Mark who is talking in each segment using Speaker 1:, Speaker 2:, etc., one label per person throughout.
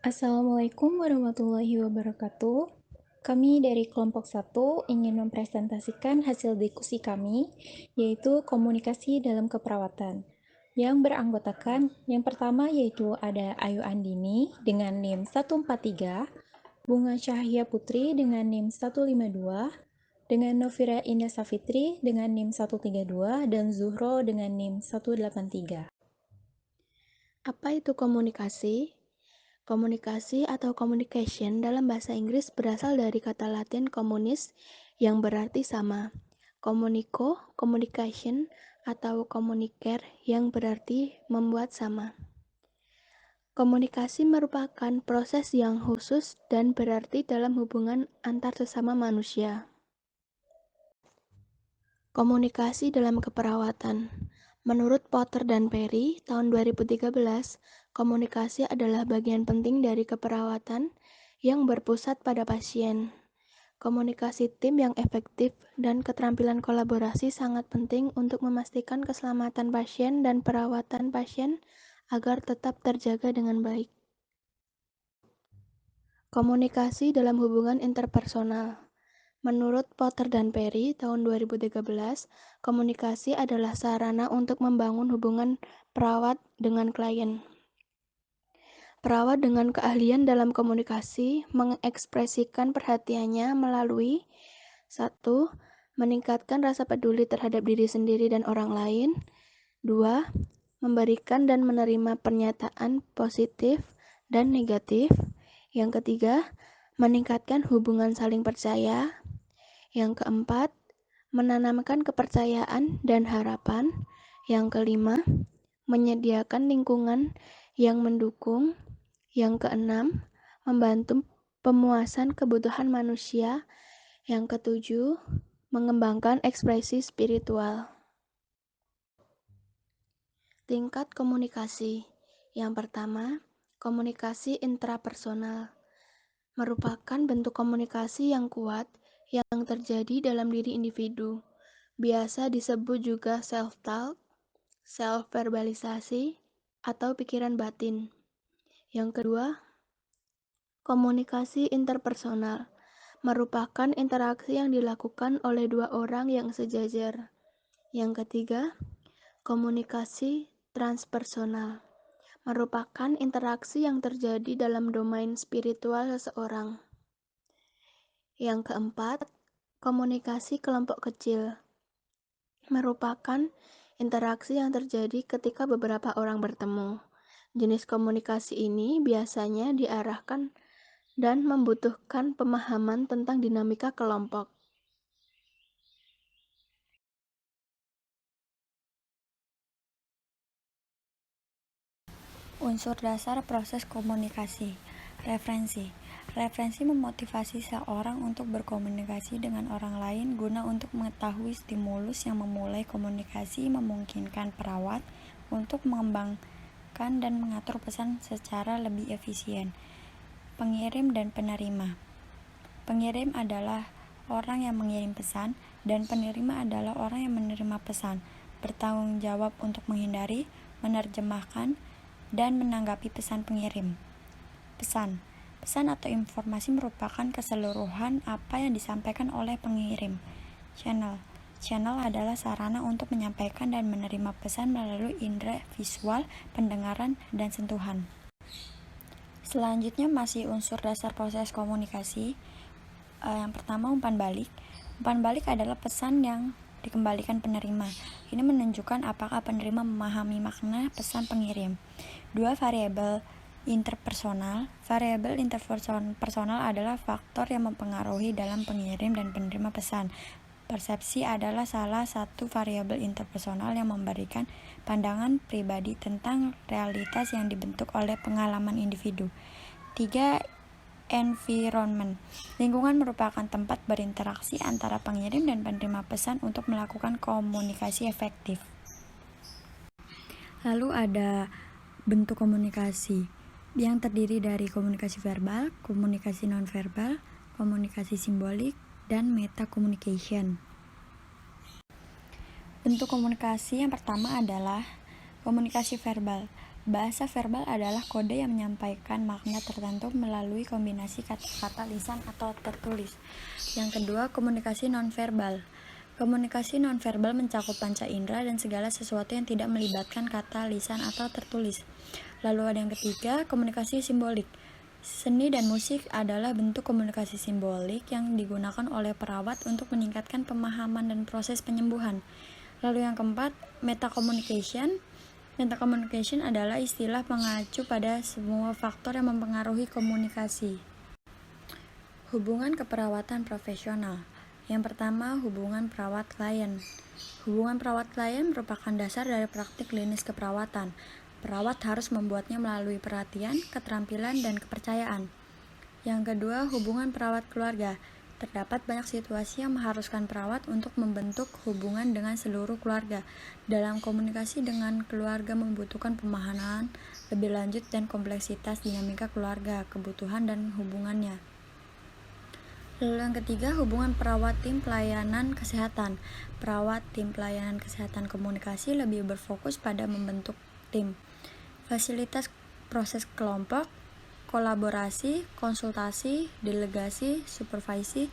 Speaker 1: Assalamualaikum warahmatullahi wabarakatuh. Kami dari kelompok 1 ingin mempresentasikan hasil diskusi kami, yaitu komunikasi dalam keperawatan. Yang beranggotakan, yang pertama yaitu ada Ayu Andini dengan NIM 143, Bunga Cahaya Putri dengan NIM 152, dengan Novira Indah Safitri dengan NIM 132, dan Zuhro dengan NIM 183.
Speaker 2: Apa itu komunikasi? Komunikasi atau communication dalam bahasa Inggris berasal dari kata Latin communis yang berarti sama. Communico, communication, atau communicare yang berarti membuat sama. Komunikasi merupakan proses yang khusus dan berarti dalam hubungan antar sesama manusia. Komunikasi dalam keperawatan. Menurut Potter dan Perry, tahun 2013, komunikasi adalah bagian penting dari keperawatan yang berpusat pada pasien. Komunikasi tim yang efektif dan keterampilan kolaborasi sangat penting untuk memastikan keselamatan pasien dan perawatan pasien agar tetap terjaga dengan baik. Komunikasi dalam hubungan interpersonal. Menurut Potter dan Perry, tahun 2013, komunikasi adalah sarana untuk membangun hubungan perawat dengan klien. Perawat dengan keahlian dalam komunikasi mengekspresikan perhatiannya melalui 1. Meningkatkan rasa peduli terhadap diri sendiri dan orang lain. 2. Memberikan dan menerima pernyataan positif dan negatif. Yang ketiga, meningkatkan hubungan saling percaya. Yang keempat, menanamkan kepercayaan dan harapan. Yang kelima, menyediakan lingkungan yang mendukung. Yang keenam, membantu pemuasan kebutuhan manusia. Yang ketujuh, mengembangkan ekspresi spiritual. Tingkat komunikasi. Yang pertama, komunikasi intrapersonal merupakan bentuk komunikasi yang kuat yang terjadi dalam diri individu. Biasa disebut juga self-talk, self-verbalisasi, atau pikiran batin. Yang kedua, komunikasi interpersonal merupakan interaksi yang dilakukan oleh dua orang yang sejajar. Yang ketiga, komunikasi transpersonal merupakan interaksi yang terjadi dalam domain spiritual seseorang. Yang keempat, komunikasi kelompok kecil merupakan interaksi yang terjadi ketika beberapa orang bertemu. Jenis komunikasi ini biasanya diarahkan dan membutuhkan pemahaman tentang dinamika kelompok.
Speaker 3: Unsur dasar proses komunikasi. Referensi. Referensi memotivasi seorang untuk berkomunikasi dengan orang lain guna untuk mengetahui stimulus yang memulai komunikasi, memungkinkan perawat untuk mengembangkan dan mengatur pesan secara lebih efisien. Pengirim dan penerima. Pengirim adalah orang yang mengirim pesan dan penerima adalah orang yang menerima pesan. Bertanggung jawab untuk menghindari, menerjemahkan, dan menanggapi pesan pengirim. Pesan atau informasi merupakan keseluruhan apa yang disampaikan oleh pengirim. Channel adalah sarana untuk menyampaikan dan menerima pesan melalui indera visual, pendengaran, dan sentuhan. Selanjutnya masih unsur dasar proses komunikasi. Yang pertama, umpan balik. Umpan balik adalah pesan yang dikembalikan penerima. Ini menunjukkan apakah penerima memahami makna pesan pengirim. 2. Variabel interpersonal. Variabel interpersonal adalah faktor yang mempengaruhi dalam pengirim dan penerima pesan. Persepsi adalah salah satu variabel interpersonal yang memberikan pandangan pribadi tentang realitas yang dibentuk oleh pengalaman individu. 3. Environment. Lingkungan merupakan tempat berinteraksi antara pengirim dan penerima pesan untuk melakukan komunikasi efektif. Lalu ada bentuk komunikasi yang terdiri dari komunikasi verbal, komunikasi nonverbal, komunikasi simbolik, dan meta communication. Bentuk komunikasi yang pertama adalah komunikasi verbal. Bahasa verbal adalah kode yang menyampaikan makna tertentu melalui kombinasi kata-kata lisan atau tertulis. Yang kedua, komunikasi nonverbal. Komunikasi nonverbal mencakup panca indera dan segala sesuatu yang tidak melibatkan kata, lisan, atau tertulis. Lalu ada yang ketiga, komunikasi simbolik. Seni dan musik adalah bentuk komunikasi simbolik yang digunakan oleh perawat untuk meningkatkan pemahaman dan proses penyembuhan. Lalu yang keempat, metacommunication. Metacommunication adalah istilah pengacu pada semua faktor yang mempengaruhi komunikasi. Hubungan keperawatan profesional. Yang pertama, hubungan perawat-klien. Hubungan perawat-klien merupakan dasar dari praktik klinis keperawatan. Perawat harus membuatnya melalui perhatian, keterampilan, dan kepercayaan. Yang kedua, hubungan perawat keluarga. Terdapat banyak situasi yang mengharuskan perawat untuk membentuk hubungan dengan seluruh keluarga. Dalam komunikasi dengan keluarga membutuhkan pemahaman lebih lanjut dan kompleksitas dinamika keluarga, kebutuhan, dan hubungannya. Lalu yang ketiga, hubungan perawat tim pelayanan kesehatan. Perawat tim pelayanan kesehatan komunikasi lebih berfokus pada membentuk tim, fasilitas proses kelompok, kolaborasi, konsultasi, delegasi, supervisi,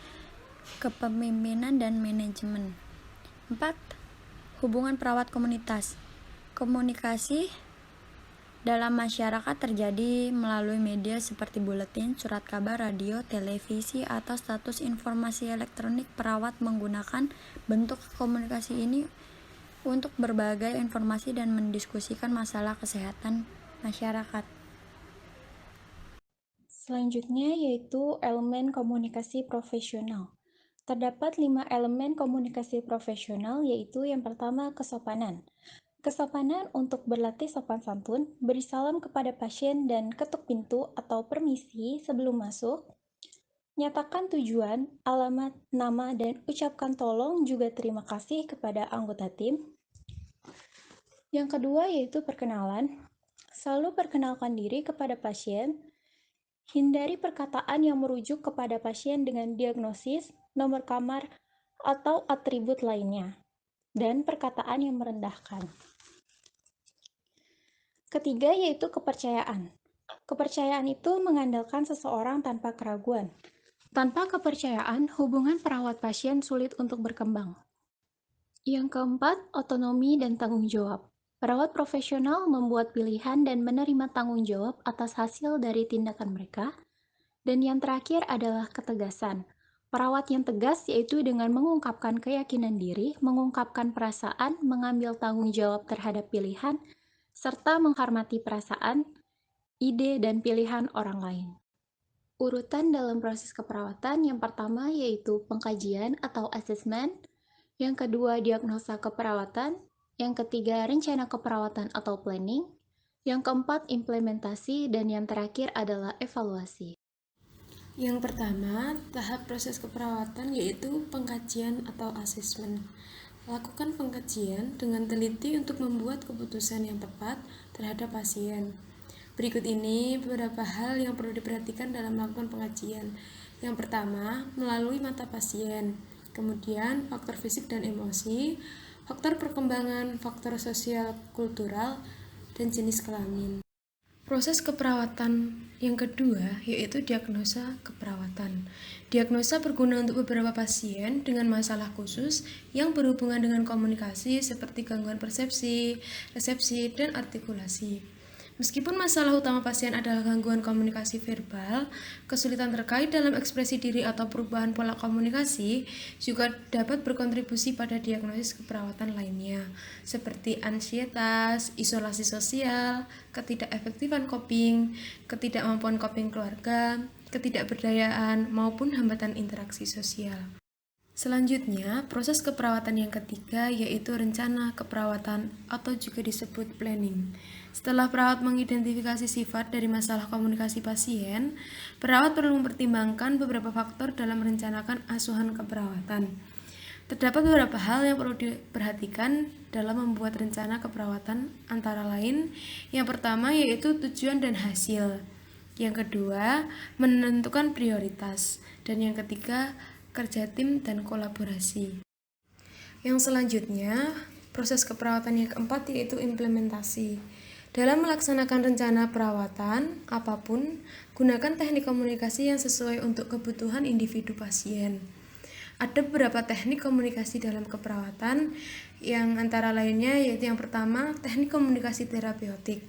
Speaker 3: kepemimpinan, dan manajemen. 4. Hubungan perawat komunitas. Komunikasi dalam masyarakat terjadi melalui media seperti buletin, surat kabar, radio, televisi, atau status informasi elektronik. Perawat menggunakan bentuk komunikasi ini untuk berbagai informasi dan mendiskusikan masalah kesehatan masyarakat.
Speaker 1: Selanjutnya yaitu elemen komunikasi profesional. Terdapat 5 elemen komunikasi profesional, yaitu yang pertama, kesopanan. Kesopanan untuk berlatih sopan santun, beri salam kepada pasien dan ketuk pintu atau permisi sebelum masuk, nyatakan tujuan, alamat, nama, dan ucapkan tolong juga terima kasih kepada anggota tim. Yang kedua yaitu perkenalan. Selalu perkenalkan diri kepada pasien. Hindari perkataan yang merujuk kepada pasien dengan diagnosis, nomor kamar, atau atribut lainnya, dan perkataan yang merendahkan. Ketiga yaitu kepercayaan. Kepercayaan itu mengandalkan seseorang tanpa keraguan. Tanpa kepercayaan, hubungan perawat pasien sulit untuk berkembang. Yang keempat, otonomi dan tanggung jawab. Perawat profesional membuat pilihan dan menerima tanggung jawab atas hasil dari tindakan mereka. Dan yang terakhir adalah ketegasan. Perawat yang tegas yaitu dengan mengungkapkan keyakinan diri, mengungkapkan perasaan, mengambil tanggung jawab terhadap pilihan, serta menghormati perasaan, ide, dan pilihan orang lain. Urutan dalam proses keperawatan yang pertama yaitu pengkajian atau assessment, yang kedua diagnosa keperawatan, yang ketiga rencana keperawatan atau planning, yang keempat implementasi, dan yang terakhir adalah evaluasi.
Speaker 4: Yang pertama, tahap proses keperawatan yaitu pengkajian atau asesmen. Lakukan pengkajian dengan teliti untuk membuat keputusan yang tepat terhadap pasien. Berikut ini beberapa hal yang perlu diperhatikan dalam melakukan pengkajian. Yang pertama, melalui mata pasien. Kemudian, faktor fisik dan emosi, faktor perkembangan, faktor sosial kultural, dan jenis kelamin. Proses keperawatan yang kedua yaitu diagnosa keperawatan. Diagnosa berguna untuk beberapa pasien dengan masalah khusus yang berhubungan dengan komunikasi seperti gangguan persepsi, resepsi, dan artikulasi. Meskipun masalah utama pasien adalah gangguan komunikasi verbal, kesulitan terkait dalam ekspresi diri atau perubahan pola komunikasi juga dapat berkontribusi pada diagnosis keperawatan lainnya, seperti ansietas, isolasi sosial, ketidakefektifan coping, ketidakmampuan coping keluarga, ketidakberdayaan, maupun hambatan interaksi sosial. Selanjutnya, proses keperawatan yang ketiga yaitu rencana keperawatan atau juga disebut planning. Setelah perawat mengidentifikasi sifat dari masalah komunikasi pasien, perawat perlu mempertimbangkan beberapa faktor dalam merencanakan asuhan keperawatan. Terdapat beberapa hal yang perlu diperhatikan dalam membuat rencana keperawatan, antara lain, yang pertama yaitu tujuan dan hasil. Yang kedua, menentukan prioritas. Dan yang ketiga, kerja tim dan kolaborasi. Yang selanjutnya, proses keperawatan yang keempat yaitu implementasi. Dalam melaksanakan rencana perawatan apapun, gunakan teknik komunikasi yang sesuai untuk kebutuhan individu pasien. Ada beberapa teknik komunikasi dalam keperawatan yang antara lainnya yaitu yang pertama, teknik komunikasi terapeutik.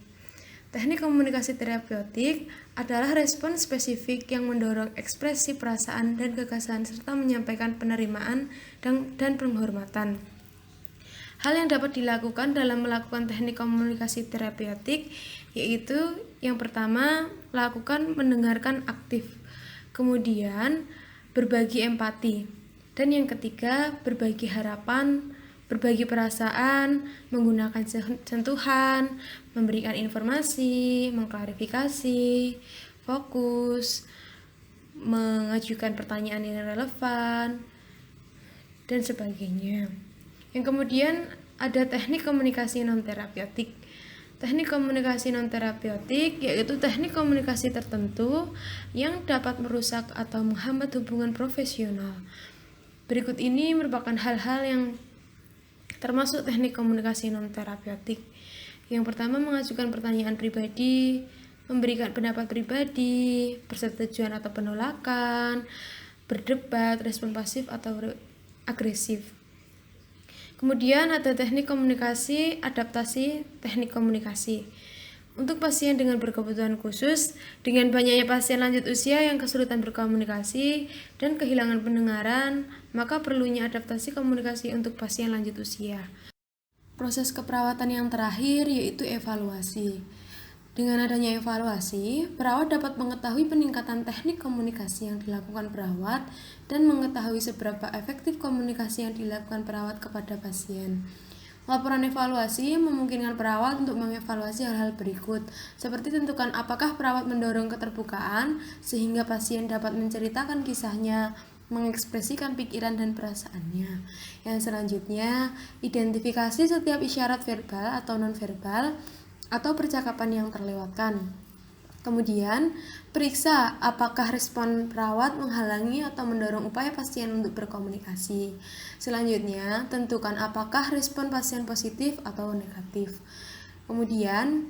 Speaker 4: Teknik komunikasi terapeutik adalah respon spesifik yang mendorong ekspresi perasaan dan gagasan serta menyampaikan penerimaan dan penghormatan. Hal yang dapat dilakukan dalam melakukan teknik komunikasi terapeutik yaitu yang pertama, lakukan mendengarkan aktif. Kemudian, berbagi empati. Dan yang ketiga, berbagi harapan, berbagi perasaan, menggunakan sentuhan, memberikan informasi, mengklarifikasi, fokus, mengajukan pertanyaan yang relevan, dan sebagainya. Yang kemudian ada teknik komunikasi non-terapeutik. Teknik komunikasi non-terapeutik yaitu teknik komunikasi tertentu yang dapat merusak atau menghambat hubungan profesional. Berikut ini merupakan hal-hal yang termasuk teknik komunikasi non-terapeutik. Yang pertama, mengajukan pertanyaan pribadi, memberikan pendapat pribadi, persetujuan atau penolakan, berdebat, respon pasif atau agresif. Kemudian ada teknik komunikasi adaptasi teknik komunikasi. Untuk pasien dengan berkebutuhan khusus, dengan banyaknya pasien lanjut usia yang kesulitan berkomunikasi dan kehilangan pendengaran, maka perlunya adaptasi komunikasi untuk pasien lanjut usia. Proses keperawatan yang terakhir yaitu evaluasi. Dengan adanya evaluasi, perawat dapat mengetahui peningkatan teknik komunikasi yang dilakukan perawat dan mengetahui seberapa efektif komunikasi yang dilakukan perawat kepada pasien. Laporan evaluasi memungkinkan perawat untuk mengevaluasi hal-hal berikut, seperti tentukan apakah perawat mendorong keterbukaan sehingga pasien dapat menceritakan kisahnya, mengekspresikan pikiran dan perasaannya. Yang selanjutnya, identifikasi setiap isyarat verbal atau nonverbal atau percakapan yang terlewatkan. Kemudian, periksa apakah respon perawat menghalangi atau mendorong upaya pasien untuk berkomunikasi. Selanjutnya, tentukan apakah respon pasien positif atau negatif. Kemudian,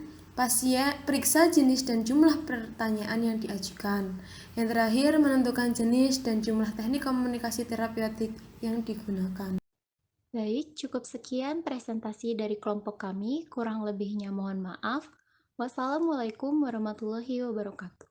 Speaker 4: periksa jenis dan jumlah pertanyaan yang diajukan. Yang terakhir, menentukan jenis dan jumlah teknik komunikasi terapeutik yang digunakan.
Speaker 1: Baik, cukup sekian presentasi dari kelompok kami. Kurang lebihnya mohon maaf. Wassalamualaikum warahmatullahi wabarakatuh.